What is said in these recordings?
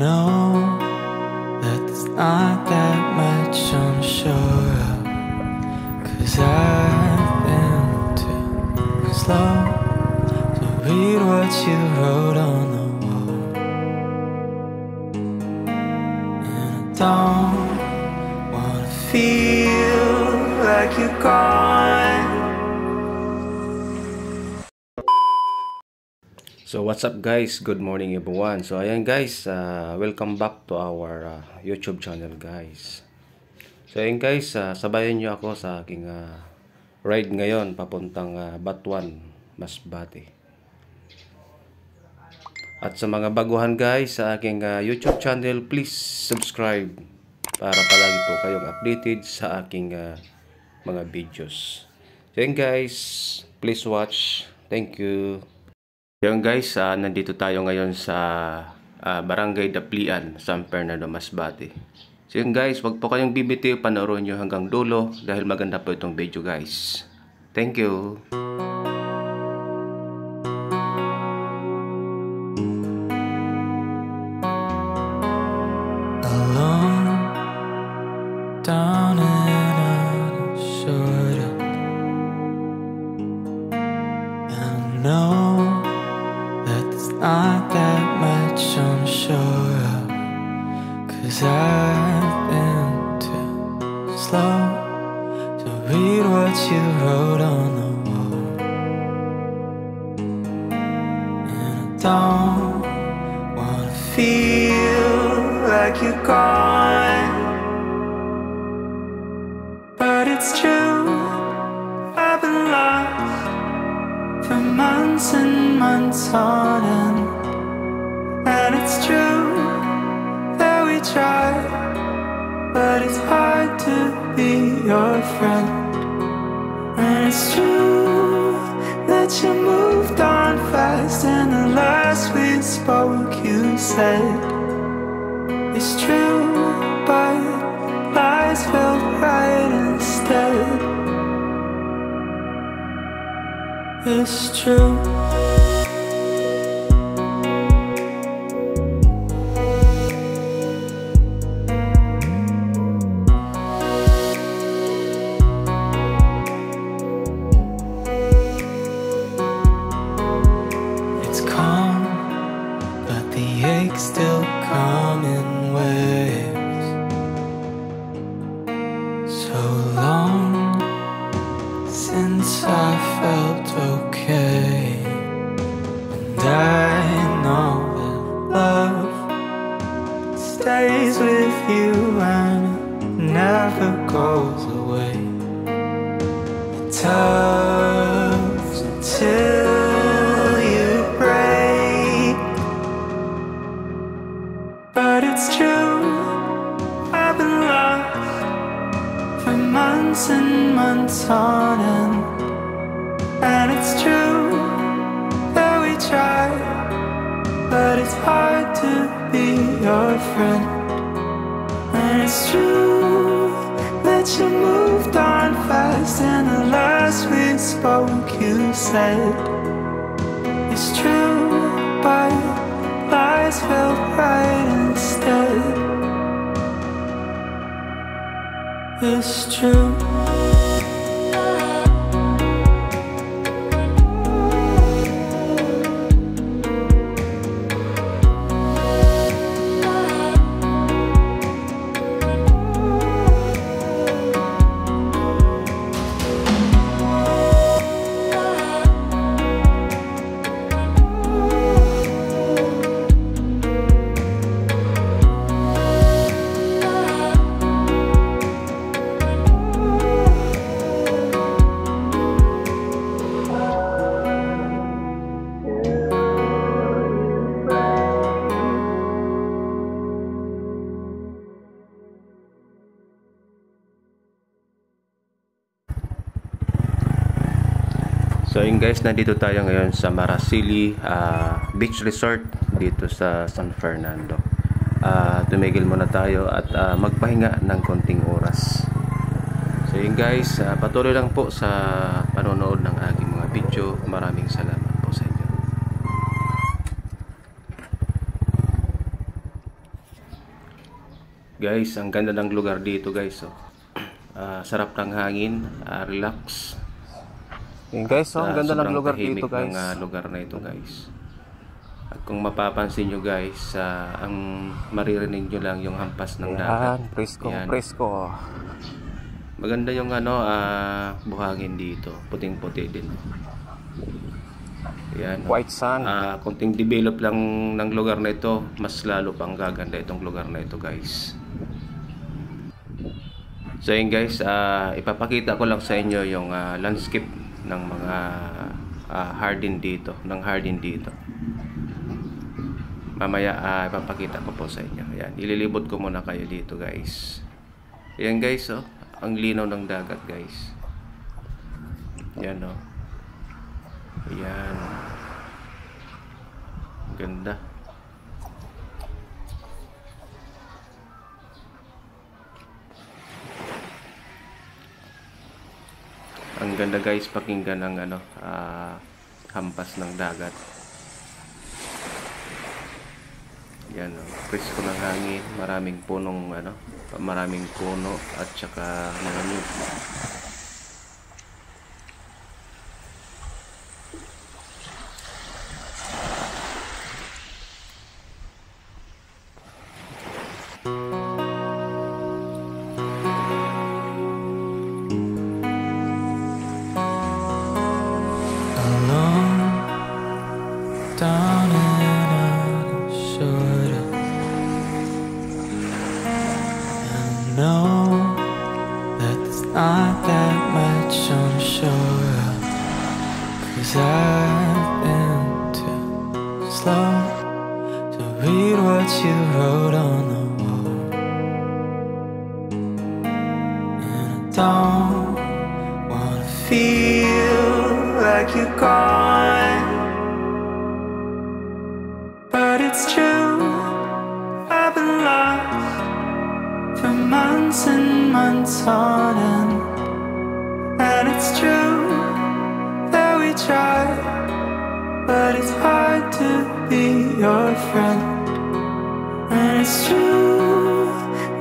know that there's not that much I'm sure of, 'cause I've been too slow to read what you wrote on the wall. And I don't wanna feel like you're gone. So what's up guys, good morning everyone. So ayan guys, welcome back to our YouTube channel guys. So ayan guys, sabayan nyo ako sa aking ride ngayon papuntang Batuan, Masbate. At sa mga baguhan guys sa aking YouTube channel, please subscribe para palagi po kayong updated sa aking mga videos. So ayan guys, please watch. Thank you. Yung guys, nandito tayo ngayon sa Barangay Daplian, San Fernando, Masbate. So yun guys, wag po kayong bibitiw, panoorin nyo hanggang dulo dahil maganda po itong video guys. Thank you! Alone, down and out of shoulder, and I know not that much I'm sure of, 'cause I've been too slow to read what you wrote on the wall. And I don't wanna feel like you're gone, but it's true, I've been lost for months and months on end. And it's true that we try, but it's hard to be your friend. And it's true that you moved on fast, and the last we spoke you said it's true, but lies felt right instead. It's true. It's calm, but the aches still come in waves. So long since I felt okay, and I know that love stays with you and it never goes away. It tugs until you break, but it's true, I've been lost for months and months on end. And it's true that we try, but it's hard to be your friend. And it's true that you moved on fast, and the last we spoke you said it's true, but lies felt right instead. It's true. So yun guys, nandito tayo ngayon sa Marasili Beach Resort dito sa San Fernando. Tumigil muna tayo at magpahinga ng konting oras. So yun guys, patuloy lang po sa panonood ng aking mga video. Maraming salamat po sa inyo. Guys, ang ganda ng lugar dito guys. Oh. Sarap ng hangin, relax. Yun guys, ang ganda ng lugar dito guys. Ng lugar na ito guys. At kung mapapansin nyo guys, ang maririnig nyo lang yung hampas ng dagat. Presko, Yan. presko. Maganda yung buhangin dito, puting-puti din. Yan. White sun. Konting develop lang ng lugar na ito, mas lalo pang gaganda itong lugar na ito guys. So yun guys, ipapakita ko lang sa inyo yung landscape ng mga hardin dito, Mamaya ipapakita ko po sa inyo. Yan, ililibot ko muna kayo dito guys. Yan guys, oh, ang linaw ng dagat guys. Yan oh. Yan. Ganda. Ang ganda guys pakinggan ng hampas ng dagat. Yan oh, presko ng hangin, maraming puno at saka mga nyug. Down and unsure, and I know that there's not that much on shore, 'cause I've been too slow to read what you wrote on the wall, and I don't wanna feel like you're gone. But it's true, I've been lost for months and months on end. And it's true that we try, but it's hard to be your friend. And it's true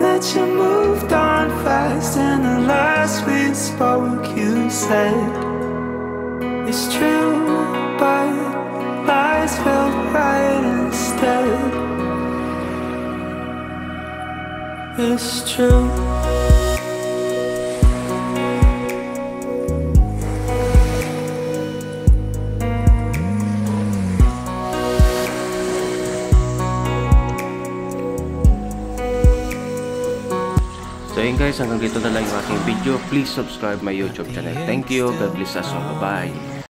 that you moved on fast, and the last we spoke you said it's true, but lies felt right instead. It's true. So yun guys, hanggang dito na lang yung aking video. Please subscribe my YouTube channel. Thank you. God bless us all. Bye-bye.